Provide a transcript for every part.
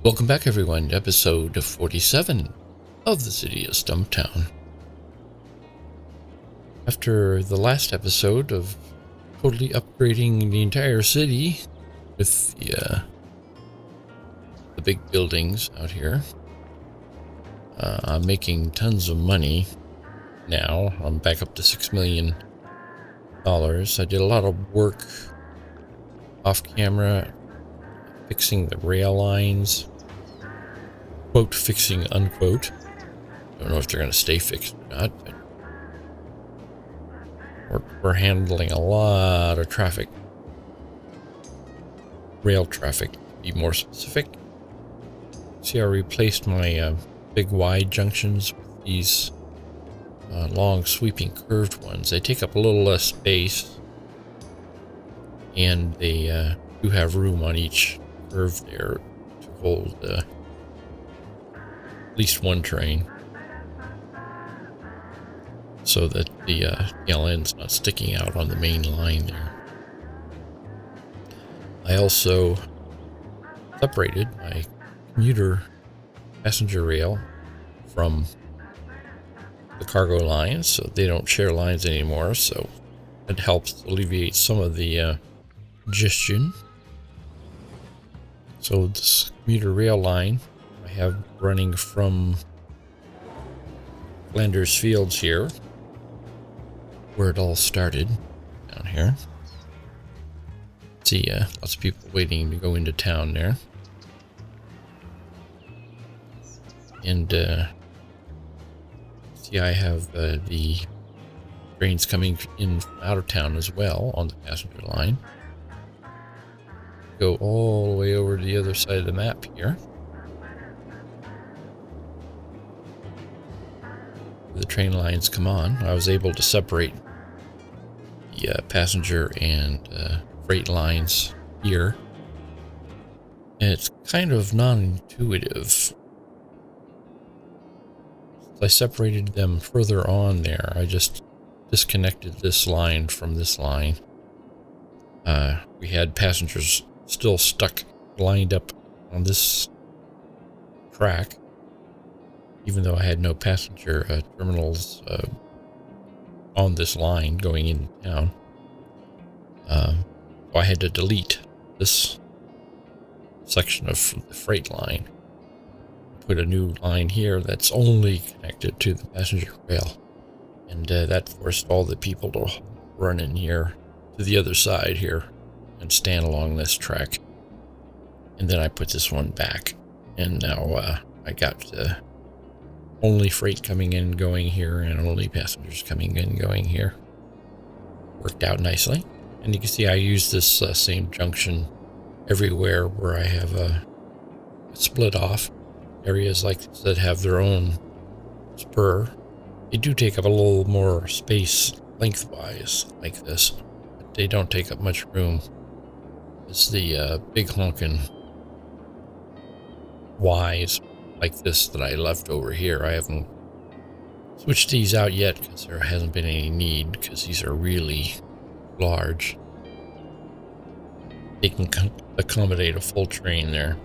Welcome back, everyone, to episode 47 of the city of Stumptown. After the last episode of totally upgrading the entire city with the big buildings out here, I'm making tons of money now. I'm back up to $6 million. I did a lot of work off camera, fixing the rail lines. Quote, fixing, unquote. Don't know if they're going to stay fixed or not, but we're handling a lot of traffic. Rail traffic, to be more specific. See, I replaced my big wide junctions with these long sweeping curved ones. They take up a little less space, and they do have room on each curve there to hold at least one train, so that the tail end's not sticking out on the main line there. I also separated my commuter passenger rail from the cargo lines, so they don't share lines anymore, so it helps alleviate some of the congestion. So this commuter rail line I have running from Flanders Fields here, where it all started, down here. See, lots of people waiting to go into town there. And see, I have the trains coming in from out of town as well on the passenger line. Go all the way over to the other side of the map here. The train lines come on. I was able to separate the passenger and freight lines here. And it's kind of non-intuitive. I separated them further on there. I just disconnected this line from this line. We had passengers still stuck, lined up on this track, even though I had no passenger terminals on this line going into town. So I had to delete this section of the freight line, put a new line here that's only connected to the passenger rail, and that forced all the people to run in here to the other side here and stand along this track. And then I put this one back, and now I got only freight coming in going here and only passengers coming in going here. Worked out nicely. And you can see I use this same junction everywhere where I have split off areas like this that have their own spur. They do take up a little more space lengthwise like this, but they don't take up much room. It's the big honkin' Ys like this that I left over here. I haven't switched these out yet because there hasn't been any need, because these are really large. They can accommodate a full train there.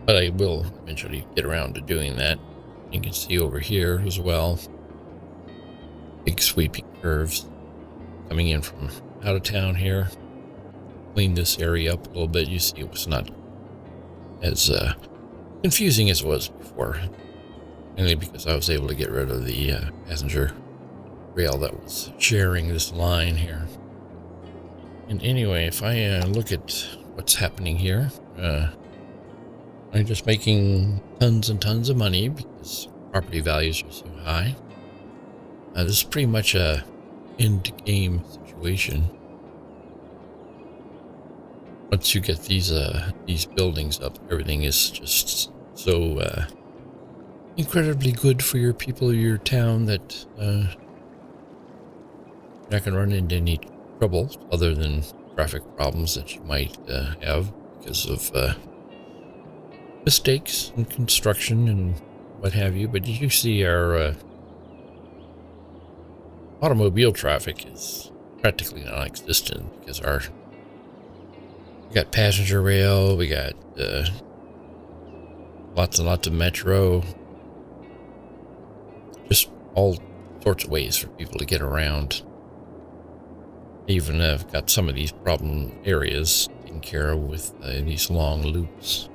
But I will eventually get around to doing that. You can see over here as well, big sweeping curves coming in from out of town here. Clean this area up a little bit. You see it was not as confusing as it was before, mainly because I was able to get rid of the passenger rail that was sharing this line here. And anyway, if I look at what's happening here, I'm just making tons and tons of money because property values are so high. This is pretty much a end game situation. Once you get these buildings up, everything is just so incredibly good for your people of your town that you're not going to run into any trouble other than traffic problems that you might have because of mistakes in construction and what have you. But you see our automobile traffic is practically non-existent because our We got passenger rail, we got lots and lots of metro. Just all sorts of ways for people to get around. Even have got some of these problem areas taken care of with these long loops.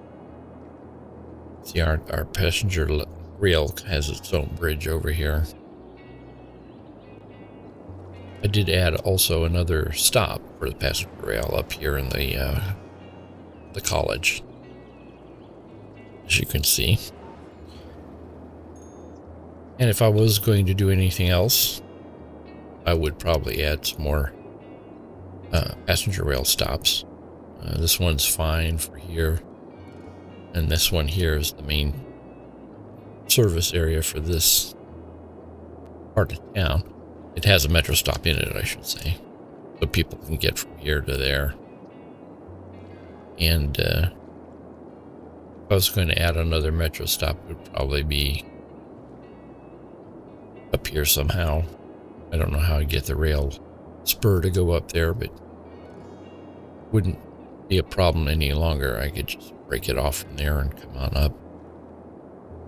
See, our passenger rail has its own bridge over here. I did add also another stop for the passenger rail up here in the college, as you can see. And if I was going to do anything else, I would probably add some more passenger rail stops. This one's fine for here, and this one here is the main service area for this part of town. It has a metro stop in it, I should say, so people can get from here to there. And if I was going to add another metro stop, it would probably be up here somehow. I don't know how to get the rail spur to go up there, but wouldn't be a problem any longer. I could just break it off from there and come on up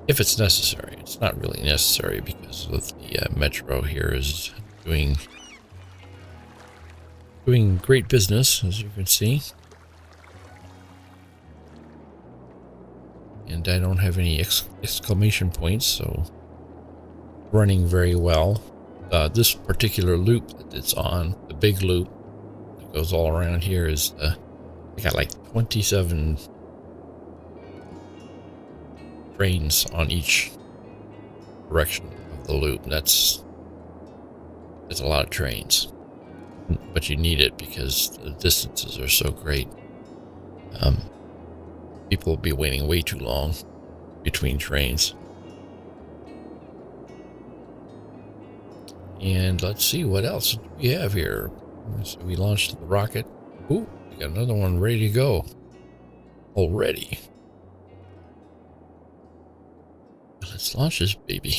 if it's necessary. It's not really necessary because of the metro here is doing great business, as you can see. And I don't have any exclamation points, so running very well. This particular loop that it's on, the big loop that goes all around here, is I got like 27 trains on each direction of the loop. That's a lot of trains, but you need it because the distances are so great. People will be waiting way too long between trains. And let's see, what else do we have here? So we launched the rocket. Ooh, we got another one ready to go already. Let's launch this baby.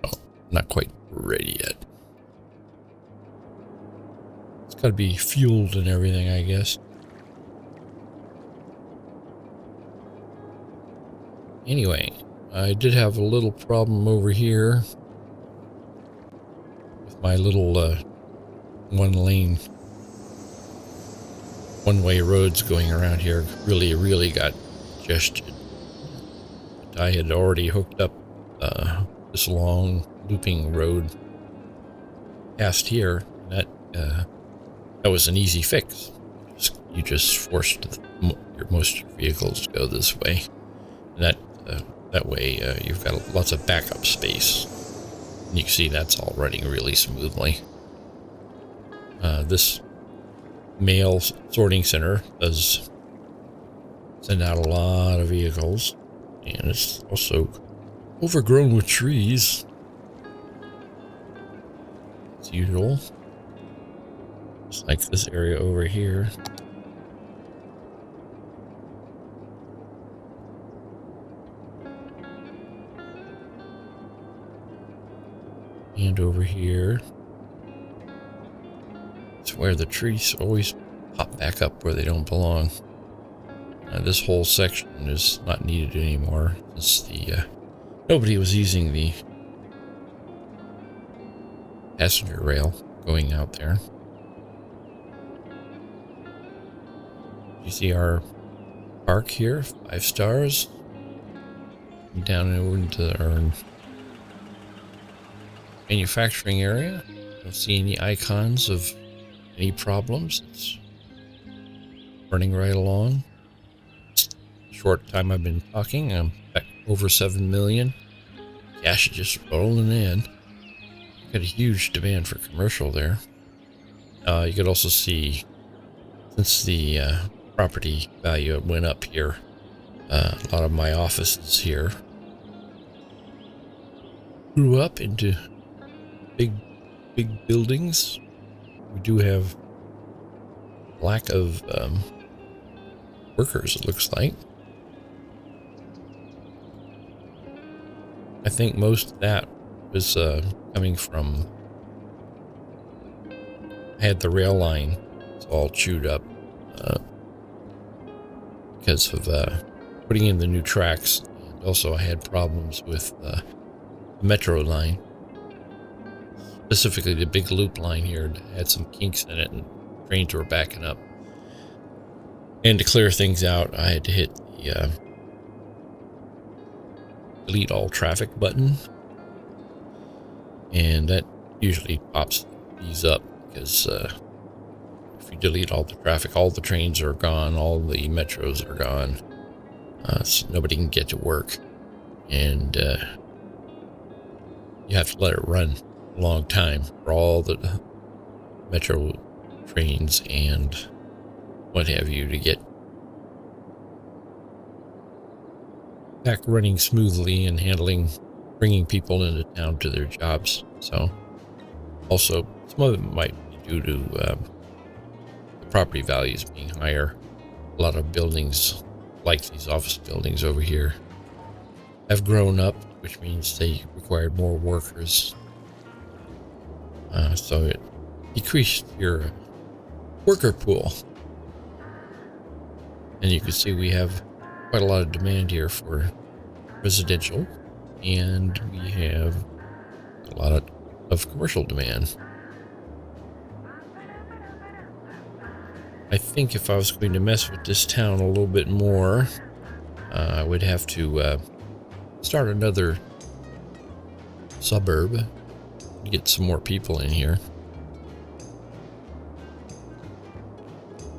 Oh, not quite ready yet. It's got to be fueled and everything, I guess. Anyway, I did have a little problem over here with my little one-lane, one-way roads going around here. Really got congested. But I had already hooked up this long looping road past here. And that was an easy fix. You just forced most of your vehicles to go this way. And that way you've got lots of backup space. And you can see that's all running really smoothly. This mail sorting center does send out a lot of vehicles, and it's also overgrown with trees, as usual. Just like this area over here. And over here, it's where the trees always pop back up where they don't belong. This whole section is not needed anymore. It's nobody was using the passenger rail going out there. You see our park here, 5 stars. Down into our manufacturing area. Don't see any icons of any problems. It's running right along. Short time I've been talking, I'm back over 7 million. Cash is just rolling in. Got a huge demand for commercial there. You could also see, since the property value went up here, a lot of my offices here grew up into big buildings. We do have lack of workers, it looks like. I think most of that was coming from I had the rail line. It's all chewed up because of putting in the new tracks. And also I had problems with the metro line. Specifically the big loop line here had some kinks in it and trains were backing up. And to clear things out, I had to hit the delete all traffic button. And that usually pops these up because if you delete all the traffic, all the trains are gone, all the metros are gone. So nobody can get to work. And you have to let it run a long time for all the metro trains and what have you to get back running smoothly and bringing people into town to their jobs. So also some of it might be due to the property values being higher. A lot of buildings like these office buildings over here have grown up, which means they required more workers. So it decreased your worker pool. And you can see we have quite a lot of demand here for residential, and we have a lot of commercial demand. I think if I was going to mess with this town a little bit more, I would have to start another suburb to get some more people in here.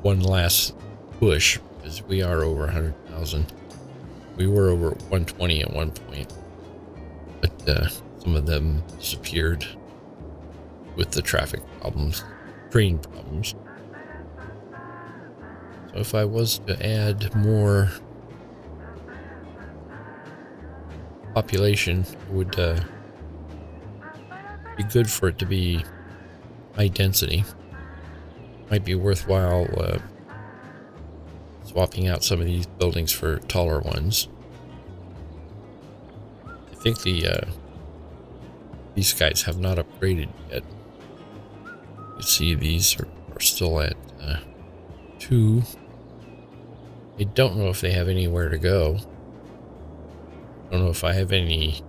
One last push, because we are over 100,000. We were over 120 at one point, but some of them disappeared with the traffic problems, train problems. So if I was to add more population, it would be good for it to be high density. Might be worthwhile swapping out some of these buildings for taller ones. I think these guys have not upgraded yet. You see these are still at 2. I don't know if they have anywhere to go. I don't know if I have any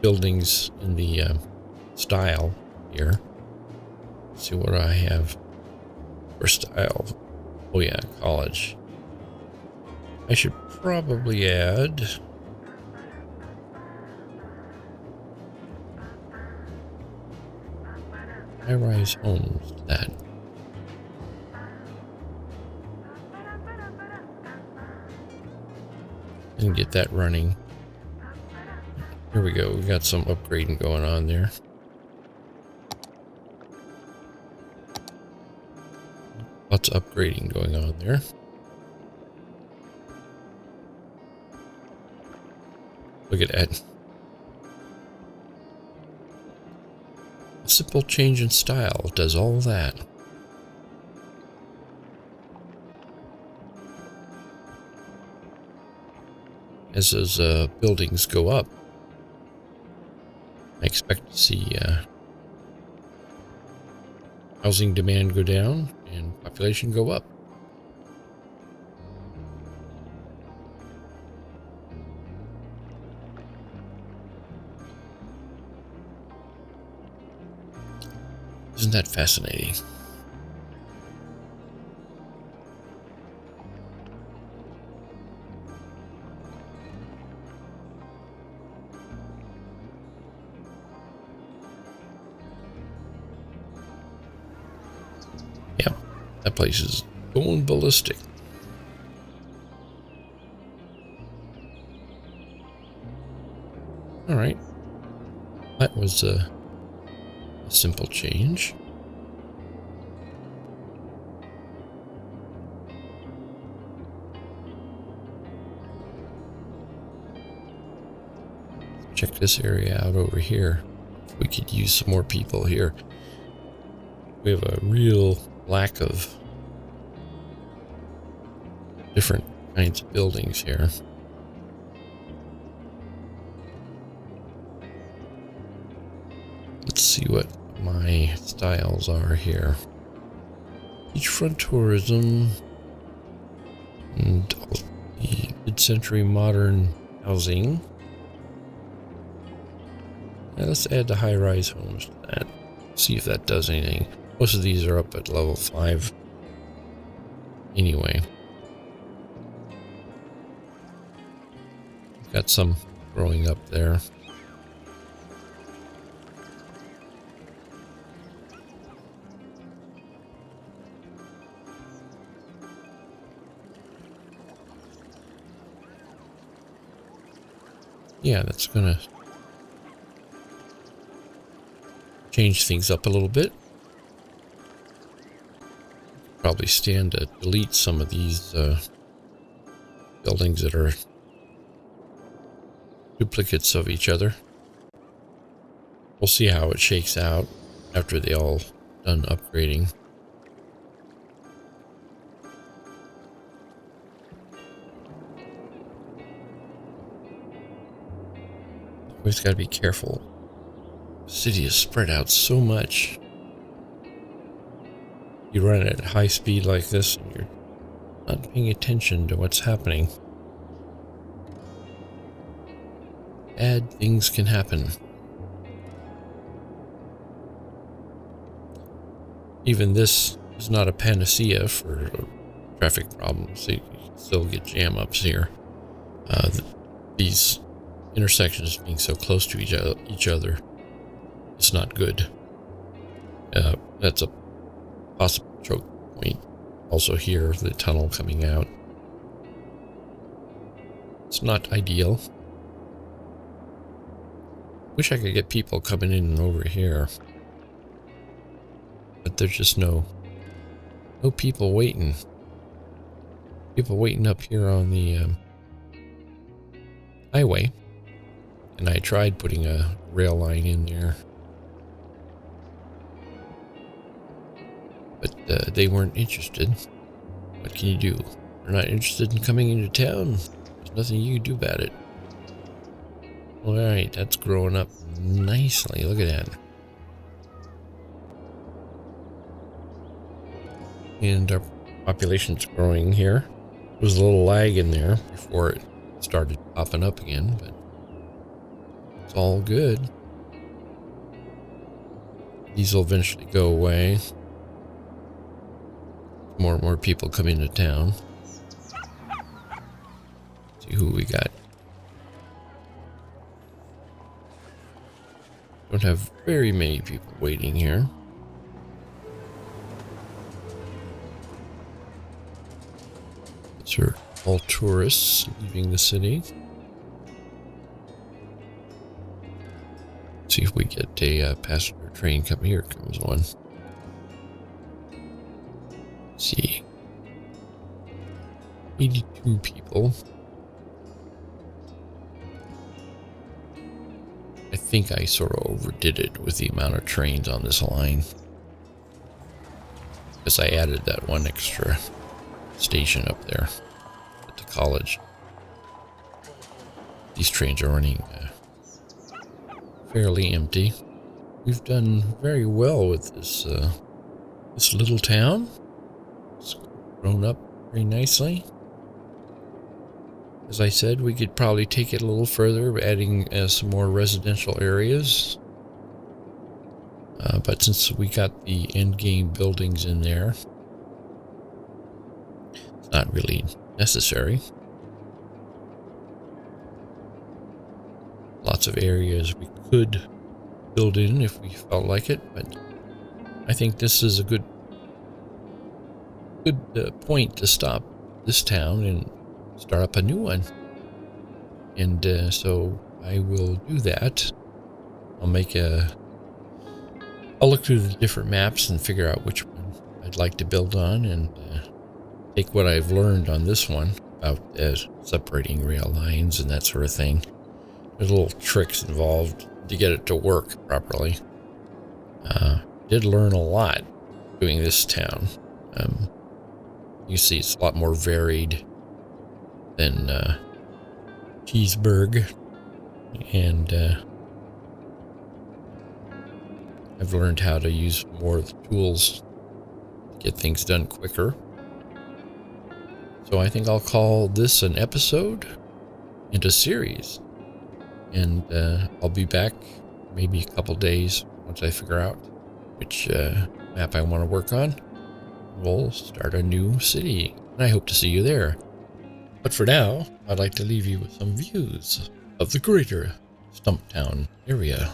buildings in the style here. Let's see what I have for style. Oh yeah, college. I should probably add high-rise homes to that. And get that running. Here we go. We got some upgrading going on there. Lots of upgrading going on there. Look at that. A simple change in style does all that. As those buildings go up, I expect to see housing demand go down and population go up. Isn't that fascinating? Yeah, that place is going ballistic. All right, that was a simple change. Check this area out over here. We could use some more people here. We have a real lack of different kinds of buildings here. Let's see what my styles are here. Beachfront tourism and the mid-century modern housing. Now let's add the high-rise homes to that. See if that does anything. Most of these are up at level 5 anyway. Got some growing up there. Yeah, that's gonna change things up a little bit. Probably stand to delete some of these buildings that are duplicates of each other. We'll see how it shakes out after they all done upgrading. Always got to be careful. The city is spread out so much. You run at high speed like this and you're not paying attention to what's happening. Bad things can happen. Even this is not a panacea for traffic problems. You can still get jam ups here. These intersections being so close to each other is not good. That's a possible choke point. Also here, the tunnel coming out. It's not ideal. Wish I could get people coming in and over here. But there's just no people waiting. People waiting up here on the highway. And I tried putting a rail line in there. But they weren't interested. What can you do? They're not interested in coming into town. There's nothing you can do about it. Alright, that's growing up nicely. Look at that. And our population's growing here. There was a little lag in there before it started popping up again, but it's all good. These will eventually go away. More and more people come into town. See who we got. Don't have very many people waiting here. These are all tourists leaving the city. See if we get a passenger train coming. Here comes one. Let's see. 82 people. I think I sort of overdid it with the amount of trains on this line. Because I added that one extra station up there at the college. These trains are running fairly empty. We've done very well with this this little town. It's grown up very nicely. As I said, we could probably take it a little further, adding some more residential areas. But since we got the end game buildings in there, it's not really necessary. Lots of areas we could build in if we felt like it, but I think this is a good point to stop this town and start up a new one. And so I will do that. I'll look through the different maps and figure out which one I'd like to build on, and take what I've learned on this one about separating rail lines and that sort of thing. There's little tricks involved to get it to work properly. Did learn a lot doing this town. You see it's a lot more varied than Cheeseburg, and I've learned how to use more of the tools to get things done quicker. So I think I'll call this an episode and a series. And I'll be back maybe a couple days once I figure out which map I want to work on. We'll start a new city, and I hope to see you there. But for now, I'd like to leave you with some views of the greater Stumptown area.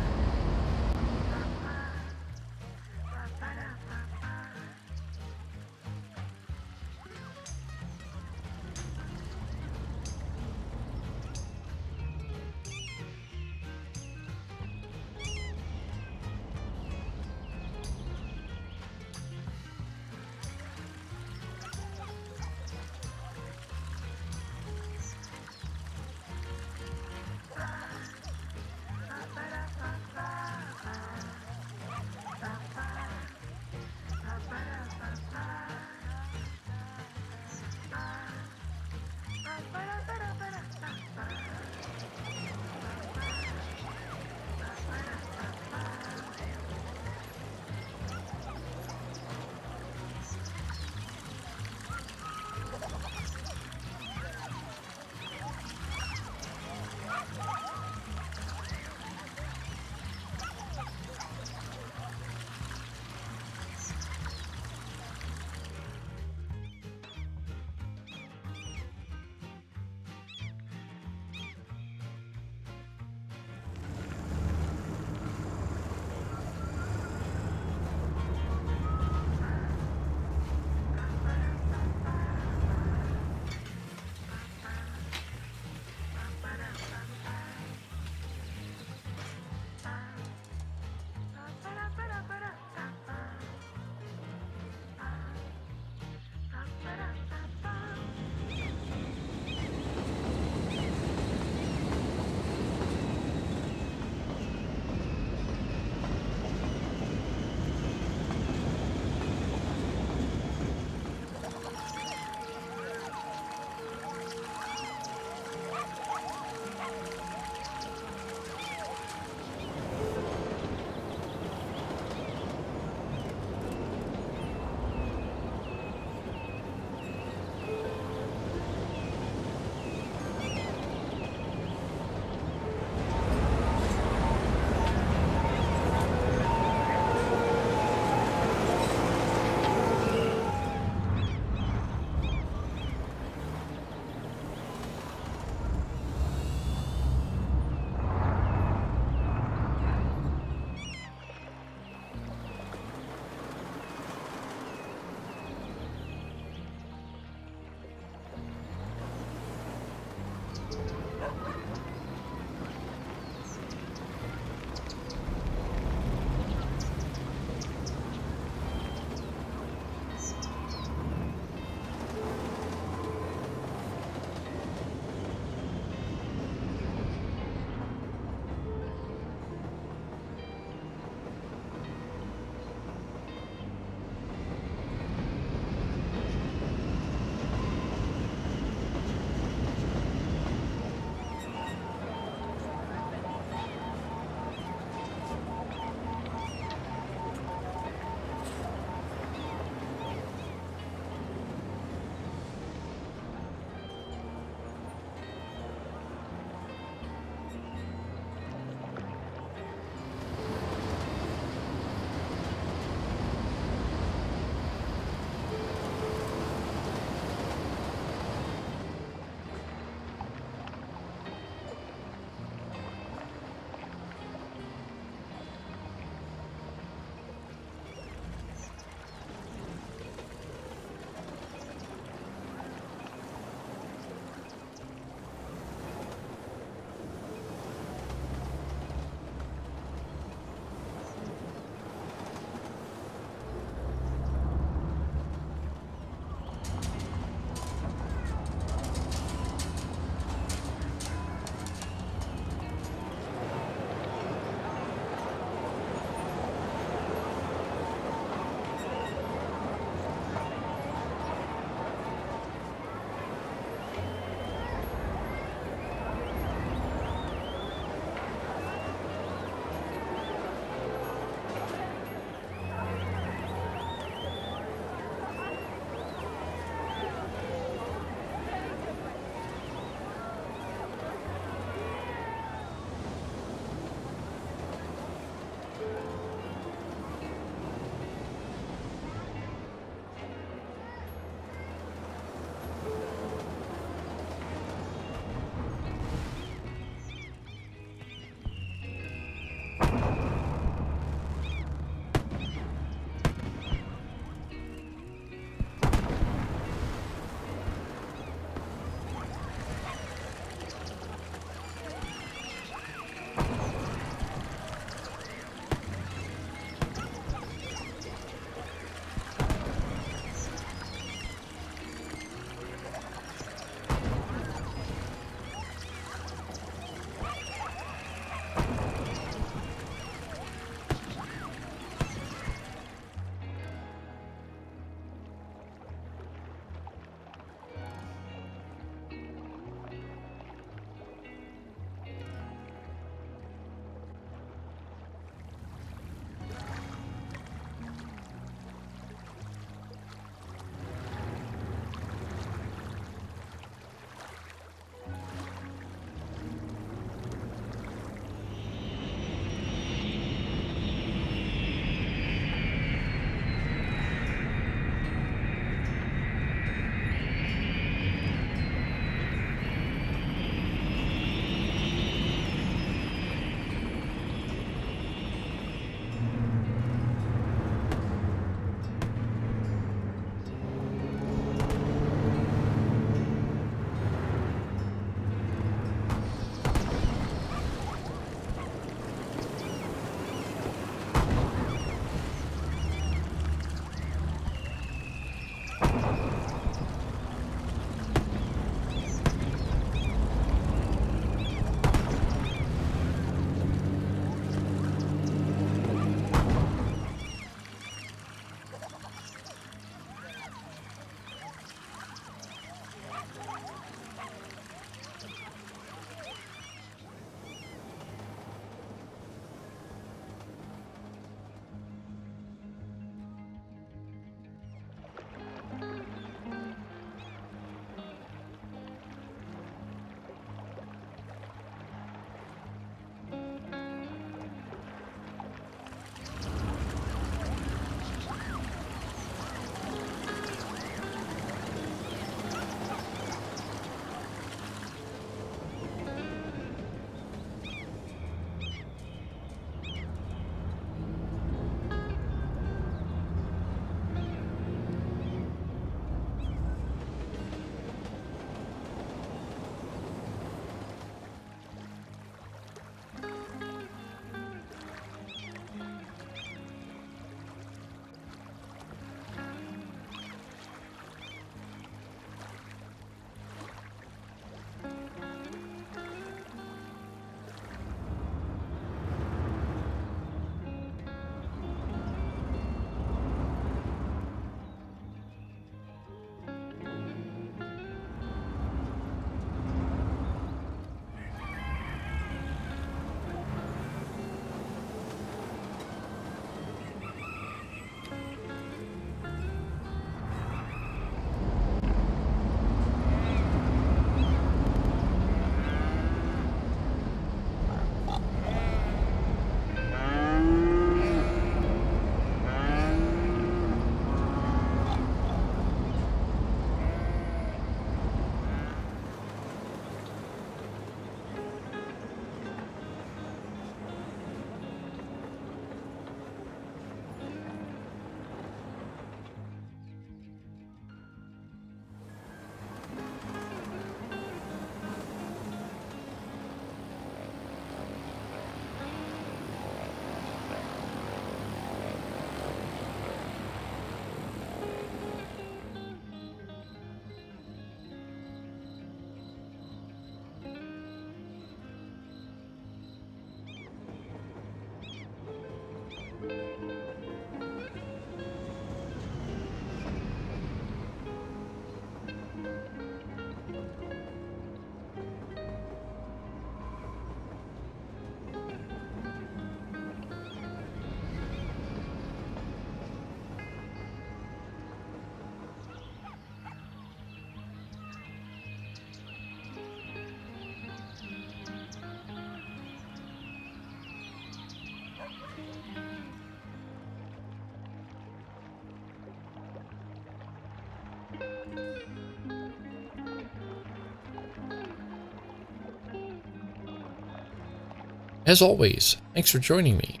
As always, thanks for joining me,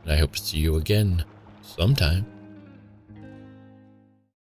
and I hope to see you again sometime.